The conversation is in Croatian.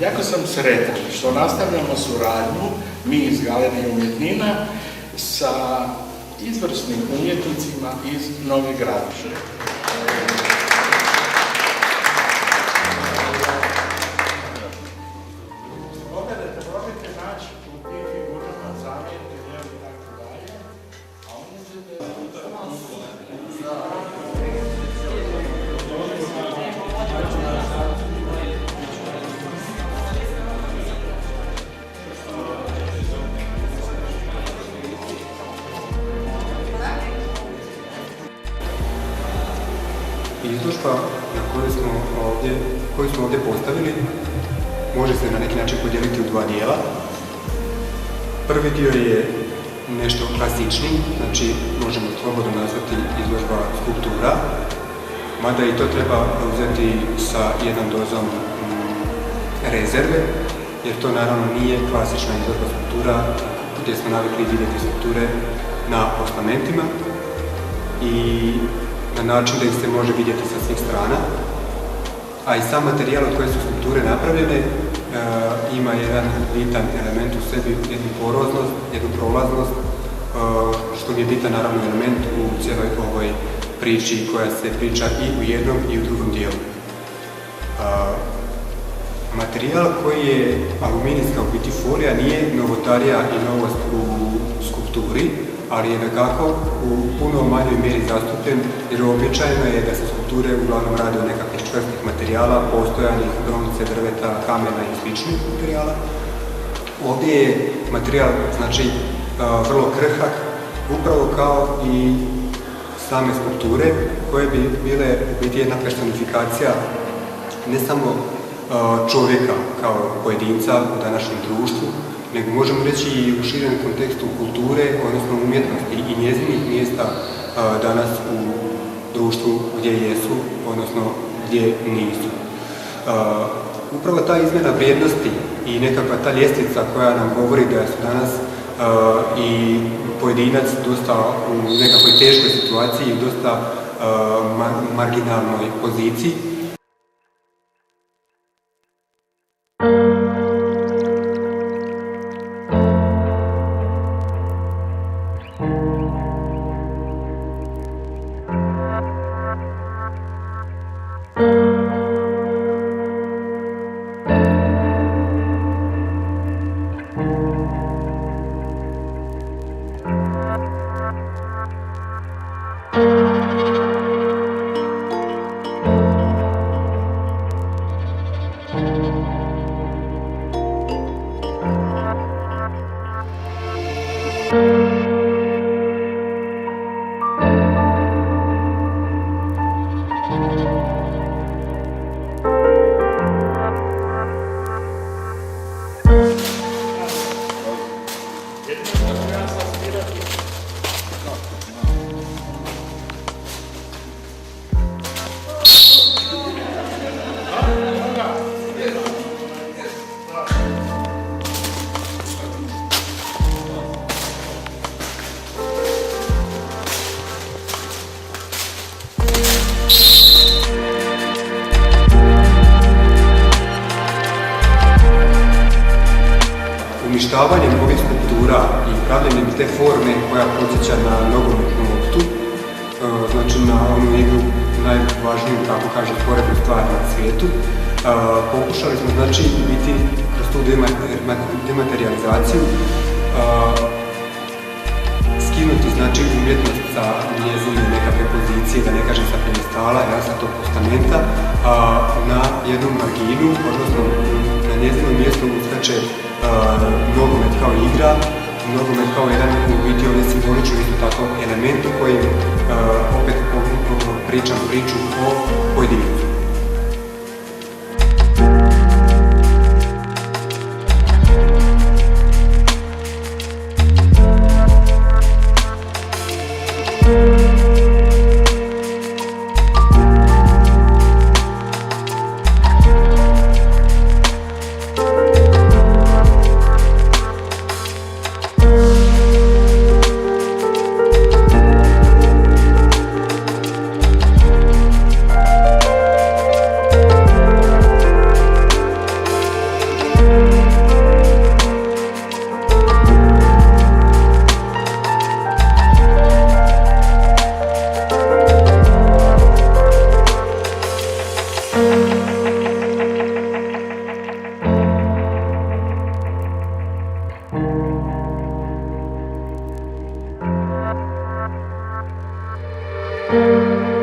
Jako sam sretan što nastavljamo suradnju, mi iz Galerije umjetnina, sa izvrsnim umjetnicima iz Nove Gradiške. Probajte naći u tim figurama zamjerke, i tako dalje, a oni ćete... Izložba koju smo ovdje postavili može se na neki način podijeliti u dva dijela. Prvi dio je nešto klasičniji, znači možemo slobodno nazvati izložba skulptura, mada i to treba uzeti sa jednom dozom rezerve, jer to naravno nije klasična izložba skulptura gdje smo navikli vidjeti skulpture na postamentima i na način da ih se može vidjeti sa svih strana, a i sam materijal od koje su skulpture napravljene ima jedan bitan element u sebi, jednu poroznost, jednu prolaznost, što je bitan naravno element u cijeloj ovoj priči koja se priča i u jednom i u drugom dijelu. Materijal koji je aluminijska u biti folija nije novotarija i novost u skulpturi, ali je nekako u puno manjoj mjeri zastupljen, jer uobičajeno je da se skulpture uglavnom rade od nekakvih čvrstih materijala, postojanih, bronce, drveta, kamena i sličnih materijala. Ovdje je materijal, znači, vrlo krhak, upravo kao i same skulpture, koje bi bile u biti jedna personifikacija ne samo čovjeka kao pojedinca u današnjem društvu, nego možemo reći i u širem kontekstu kulture, odnosno umjetnosti i njezinih mjesta danas u društvu gdje jesu, odnosno gdje nisu. Upravo ta izmjena vrijednosti i nekakva ta ljestvica koja nam govori da su danas i pojedinac dosta u nekakvoj teškoj situaciji, u dosta marginalnoj poziciji, uništavanjem ovih skulptura i pravljenjem te forme koja podsjeća na nogometnu loptu, znači na onu igru najvažniju, tako kaže, sporednu stvar na svijetu, pokušali smo, znači, biti kroz tu dematerializaciju skinuti, znači, umjetnost sa njezine nekakve pozicije, da ne kažem sa pjedestala, sa tog postamenta, na jednu marginu, odnosno na njezino mjesto uskače nogomet kao igra, nogomet kao jedan u biti ovdje simbolični isto tako element u kojem opet pričam priču o pojedincu. Thank you.